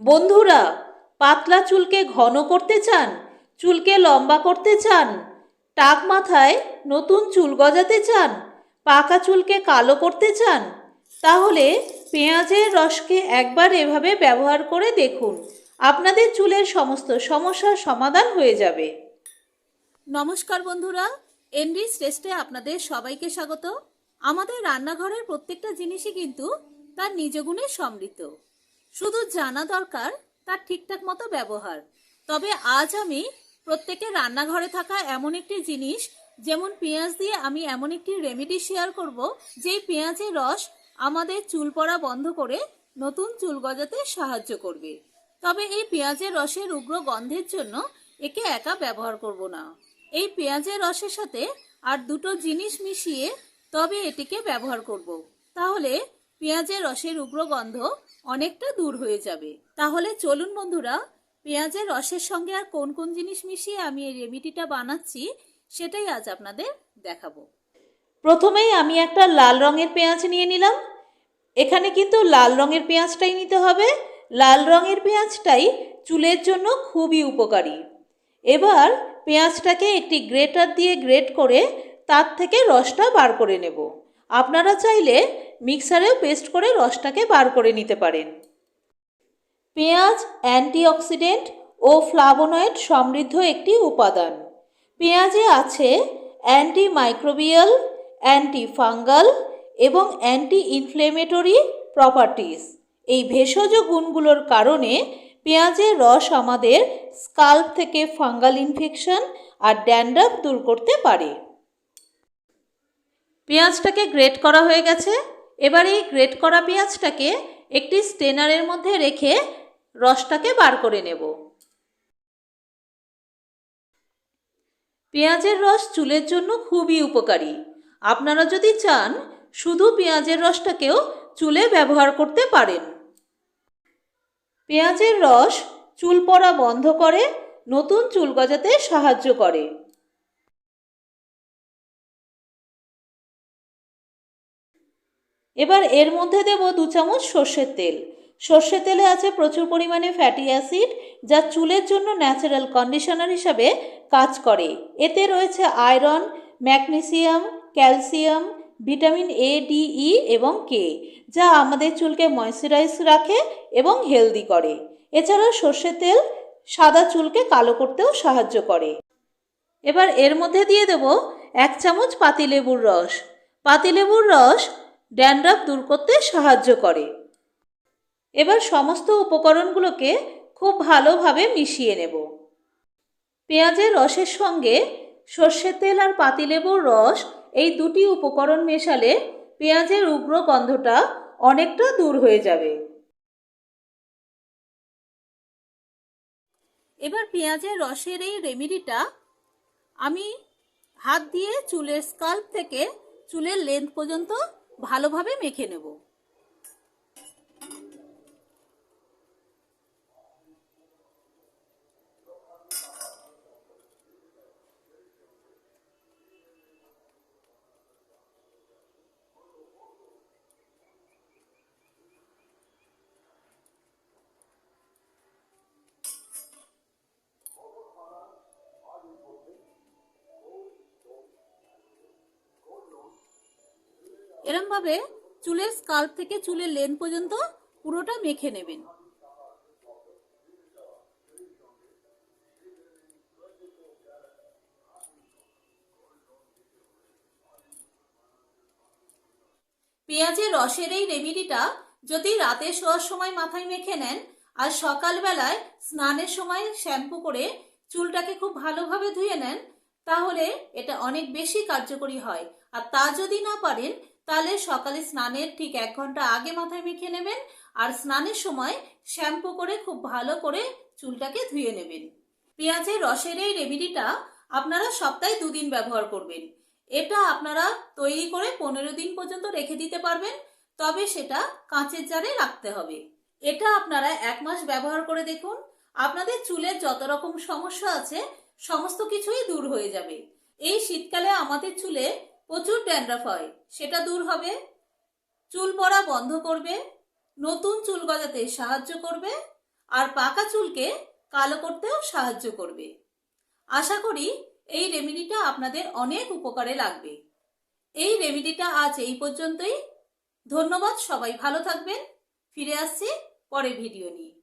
বন্ধুরা, পাতলা চুলকে ঘন করতে চান, চুলকে লম্বা করতে চান, টাক মাথায় নতুন চুল গজাতে চান, পাকা চুলকে কালো করতে চান, তাহলে পেঁয়াজের রসকে একবার এভাবে ব্যবহার করে দেখুন। আপনাদের চুলের সমস্ত সমস্যার সমাধান হয়ে যাবে। নমস্কার বন্ধুরা, এনরিচ টেস্টে আপনাদের সবাইকে স্বাগত। আমাদের রান্নাঘরের প্রত্যেকটা জিনিসই কিন্তু তার নিজ গুণে সমৃদ্ধ, শুধু জানা দরকার তার ঠিকঠাক মতো ব্যবহার। তবে আজ আমি প্রত্যেকের রান্নাঘরে থাকা এমন একটি জিনিস, যেমন পেঁয়াজ দিয়ে আমি এমন একটি রেমেডি শেয়ার করব, যেই পেঁয়াজের রস আমাদের চুল পড়া বন্ধ করে নতুন চুল গজাতে সাহায্য করবে। তবে এই পেঁয়াজের রসের উগ্র গন্ধের জন্য একে একা ব্যবহার করব না। এই পেঁয়াজের রসের সাথে আর দুটো জিনিস মিশিয়ে তবে এটিকে ব্যবহার করব। তাহলে পেঁয়াজের রসের উগ্র গন্ধ অনেকটা দূর হয়ে যাবে। তাহলে চলুন বন্ধুরা, পেঁয়াজের রসের সঙ্গে আর কোন কোন জিনিস মিশিয়ে আমি এই রেমেডিটা বানাচ্ছি সেটাই আজ আপনাদের দেখাবো। প্রথমেই আমি একটা লাল রঙের পেঁয়াজ নিয়ে নিলাম। এখানে কিন্তু লাল রঙের পেঁয়াজটাই নিতে হবে। লাল রঙের পেঁয়াজটাই চুলের জন্য খুবই উপকারী। এবার পেঁয়াজটাকে একটি গ্রেটার দিয়ে গ্রেট করে তার থেকে রসটা বার করে নেব। আপনারা চাইলে মিক্সারেও পেস্ট করে রসটাকে বার করে নিতে পারেন। পেঁয়াজ অ্যান্টিঅক্সিডেন্ট ও ফ্লাভোনয়েড সমৃদ্ধ একটি উপাদান। পেঁয়াজে আছে অ্যান্টি মাইক্রোবিয়াল, অ্যান্টি ফাঙ্গাল এবং অ্যান্টি ইনফ্লেমেটরি প্রপার্টিস। এই ভেষজ গুণগুলোর কারণে পেঁয়াজের রস আমাদের স্কাল্প থেকে ফাঙ্গাল ইনফেকশন আর ড্যান্ড্রাফ দূর করতে পারে। পেঁয়াজটাকে গ্রেট করা হয়ে গেছে। এবার এই গ্রেট করা পেঁয়াজটাকে একটি স্টেনারের মধ্যে রেখে রসটাকে বার করে নেব। পেঁয়াজের রস চুলের জন্য খুবই উপকারী। আপনারা যদি চান শুধু পেঁয়াজের রসটাকেও চুলে ব্যবহার করতে পারেন। পেঁয়াজের রস চুল পড়া বন্ধ করে, নতুন চুল গজাতে সাহায্য করে। এবার এর মধ্যে দেব 2 চামচ সর্ষের তেল। সর্ষের তেলে আছে প্রচুর পরিমাণে ফ্যাটি অ্যাসিড, যা চুলের জন্য ন্যাচারাল কন্ডিশনার হিসাবে কাজ করে। এতে রয়েছে iron, magnesium, calcium, vitamin A, D, E এবং কে, যা আমাদের চুলকে ময়েশ্চারাইজ রাখে এবং হেলদি করে। এছাড়াও সর্ষের তেল সাদা চুলকে কালো করতেও সাহায্য করে। এবার এর মধ্যে দিয়ে দেব 1 চামচ পাতিলেবুর রস। পাতিলেবুর রস ড্যান্ড্রাফ দূর করতে সাহায্য করে। এবার সমস্ত উপকরণগুলোকে খুব ভালোভাবে মিশিয়ে নেব। পেঁয়াজের রসের সঙ্গে সর্ষের তেল আর পাতিলেবুর রস, এই দুটি উপকরণ মেশালে পেঁয়াজের উগ্র গন্ধটা অনেকটা দূর হয়ে যাবে। এবার পেঁয়াজের রসের এই রেমেডিটা আমি হাত দিয়ে চুলের স্কাল্প থেকে চুলের লেন্থ পর্যন্ত ভালোভাবে মেখে নেব। এরমভাবে চুলের স্কাল্প থেকে চুলের লেন্থ পর্যন্ত পুরোটা মেখে নেবেন। পেঁয়াজের রসের এই রেমেডিটা যদি রাতে শোয়ার সময় মাথায় মেখে নেন আর সকালবেলায় স্নানের সময় শ্যাম্পু করে চুলটাকে খুব ভালোভাবে ধুয়ে নেন, তাহলে এটা অনেক বেশি কার্যকরী হয়। আর তা যদি না পারেন, তাহলে সকালে স্নানের ঠিক 1 ঘন্টা আগে মাথায় মেখে নেবেন আর স্নানের সময় শ্যাম্পু করে খুব ভালো করে চুলটাকে ধুয়ে নেবেন। পেঁয়াজের রসের এই রেমেডিটা আপনারা সপ্তাহে 2 দিন ব্যবহার করবেন। এটা আপনারা তৈরি করে 15 দিন পর্যন্ত রেখে দিতে পারবেন, তবে সেটা কাঁচের জারে রাখতে হবে। এটা আপনারা 1 মাস ব্যবহার করে দেখুন, আপনাদের চুলের যত রকম সমস্যা আছে সমস্ত কিছুই দূর হয়ে যাবে। এই শীতকালে আমাদের চুলে প্রচুর ড্যান্ড্রাফ হয়, সেটা দূর হবে, চুল পড়া বন্ধ করবে, নতুন চুল গজাতে সাহায্য করবে আর পাকা চুলকে কালো করতেও সাহায্য করবে। আশা করি এই রেমেডিটা আপনাদের অনেক উপকারে লাগবে। এই রেমেডিটা আজ এই পর্যন্তই। ধন্যবাদ, সবাই ভালো থাকবেন। ফিরে আসছি পরের ভিডিও নিয়ে।